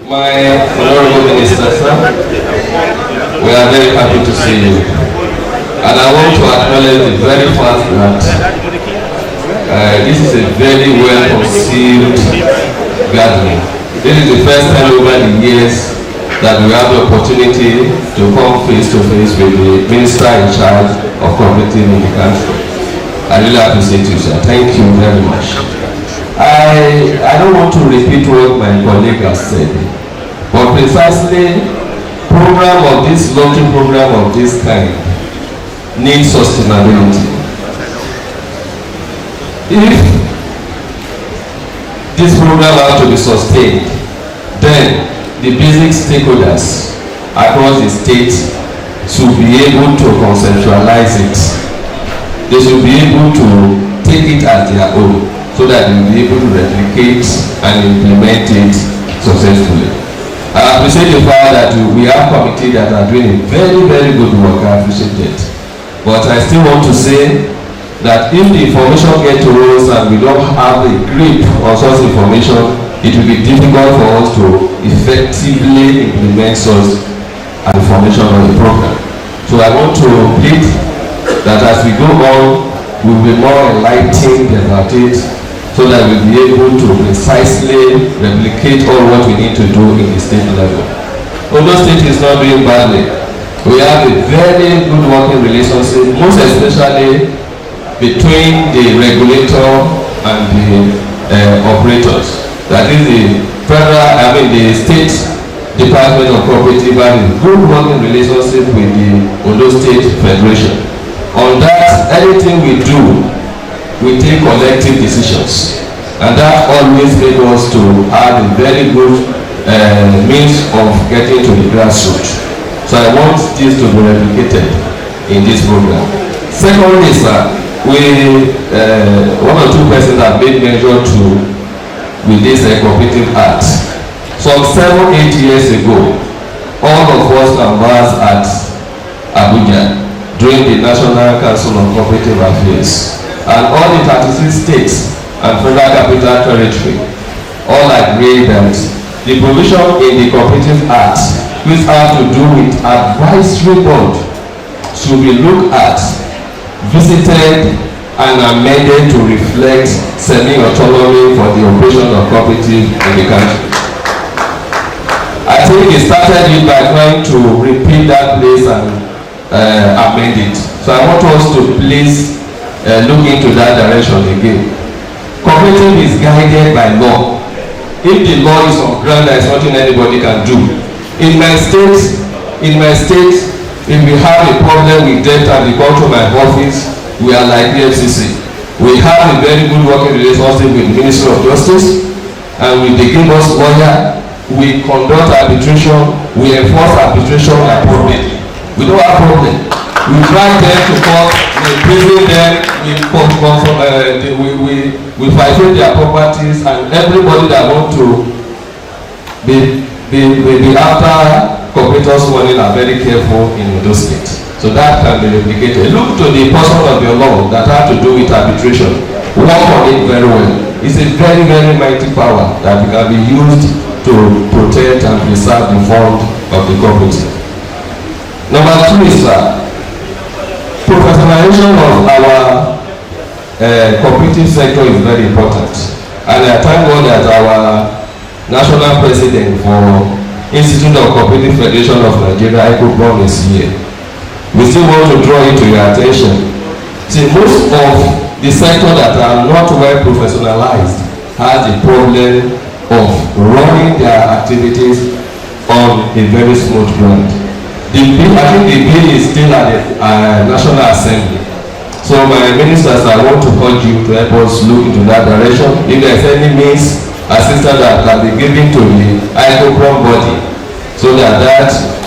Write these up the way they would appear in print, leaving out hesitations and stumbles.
My Honorable Minister, sir, we are very happy to see you. And I want to acknowledge the very fact that this is a very well conceived gathering. This is the first time over the years that we have the opportunity to come face to face with the Minister in charge of cooperative in the country. I really appreciate you, sir. Thank you very much. I don't want to repeat what my colleague has said, but precisely program of this lottery program of this kind needs sustainability. If this program has to be sustained, then the basic stakeholders across the state should be able to conceptualize it. They should be able to take it as their own, so that they will be able to replicate and implement it successfully. I appreciate the fact that we have committees that are doing a very, very good work. I appreciate it. But I still want to say that if the information gets to us and we don't have a grip on such information, it will be difficult for us to effectively implement such information on the program. So I want to plead that as we go on, we will be more enlightened about it, so that we'll be able to precisely replicate all what we need to do in the state level. Ondo State is not doing badly. We have a very good working relationship, most especially between the regulator and the operators. That is the the State Department of Cooperative, and a good working relationship with the Ondo State Federation. On that, anything we do, we take collective decisions, and that always makes us to have a very good means of getting to the grassroots. So I want this to be replicated in this program. Secondly, sir, one or two persons have made mention to with this cooperative act. Some 7-8 years ago, all of us conversed at Abuja during the National Council of Cooperative Affairs. And all the 36 states and Federal Capital Territory all agree that the provision in the Cooperative Act, which have to do with advisory board, should be looked at, visited, and amended to reflect semi-autonomy for the operation of cooperative in the country. I think he started it by trying to repeat that place and amend it. So I want us to please look into that direction again. Cooperative is guided by law. If the law is on ground, there is nothing anybody can do. In my state, if we have a problem with debt and we come to my office, we are like the FCC. We have a very good working relationship with the Ministry of Justice, and with the Williams lawyer, we conduct arbitration, we enforce arbitration appropriately. We don't have problem. We drag them to court, we imprison them, we fight their properties, and everybody that want to be after cooperators money are very careful in Ondo State. So that can be replicated. Look to the portion of your law that have to do with arbitration. Work on it very well. It's a very, very mighty power that can be used to protect and preserve the fund of the cooperative. Number 2 is professionalization of our cooperative sector is very important. And I thank God that our national president for Institute of Cooperative Federation of Nigeria, ICOPROM, is here. We still want to draw it to your attention. See, most of the sector that are not well professionalized has the problem of running their activities on a very smooth ground. I think the bill is still at the National Assembly. So my ministers, I want to urge you to help us look into that direction. If there is any means, assistance that can be given to the ICOPROM body, so that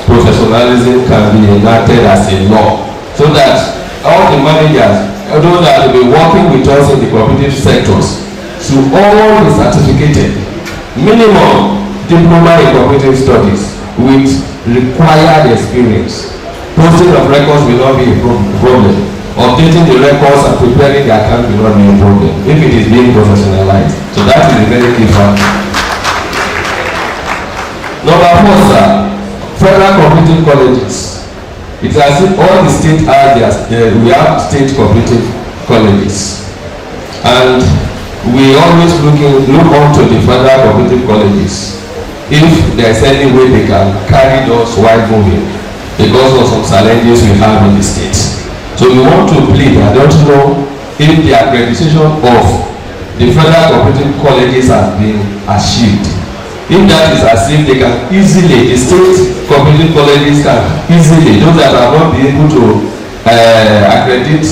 professionalism can be enacted as a law, so that all the managers, those that will be working with us in the cooperative sectors, should all be certificated. Minimum diploma in cooperative studies with required experience. Posting of records will not be a problem. Updating the records and preparing the account will not be a problem if it is being professionalized. So that is a very key factor. Number 4, sir, federal cooperative colleges. It's as if all the states have we have state cooperative colleges, and we always look on to the federal cooperative colleges if there's any way they can carry those while moving because of some challenges we have in the state. So we want to plead. I don't know if the accreditation of the federal cooperative colleges has been achieved. If that is as if they can easily, the state cooperative colleges can easily, those that have not been able to accredit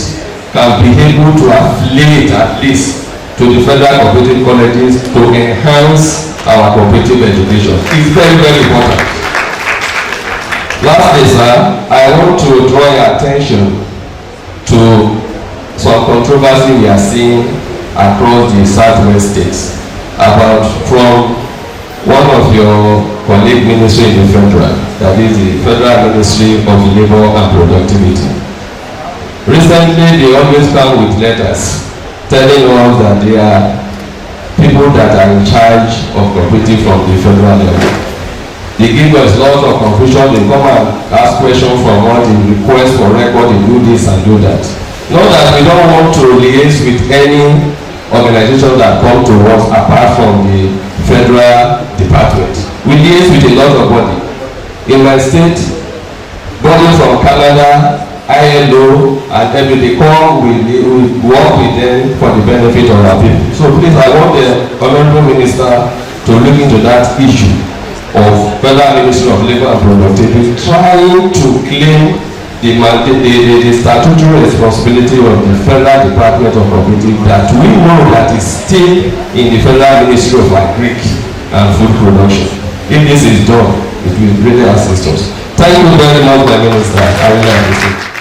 can be able to affiliate at least to the federal cooperative colleges to enhance our cooperative education. It's very, very important. Lastly, sir, I want to draw your attention to some controversy we are seeing across the southwest states about from one of your colleague ministry in the federal, that is the Federal Ministry of Labor and Productivity. Recently, they always come with letters telling us that they are people that are in charge of cooperative from the federal level. They give us lots of confusion. They come and ask questions from us, they request for record, they do this and do that. Not that we don't want to liaise with any organization that come to us apart from the federal department. We liaise with a lot of body. In my state, body from Canada, ILO, and everything come, we work with them for the benefit of our people. So please, I want the Honorable Minister to look into that issue of Federal Ministry of Labor and Productivity trying to claim the statutory responsibility of the Federal Department of Cooperative that we know that is still in the Federal Ministry of Agric and Food Production. If this is done, it will really assist us. Thank you very much, my minister. I really appreciate it.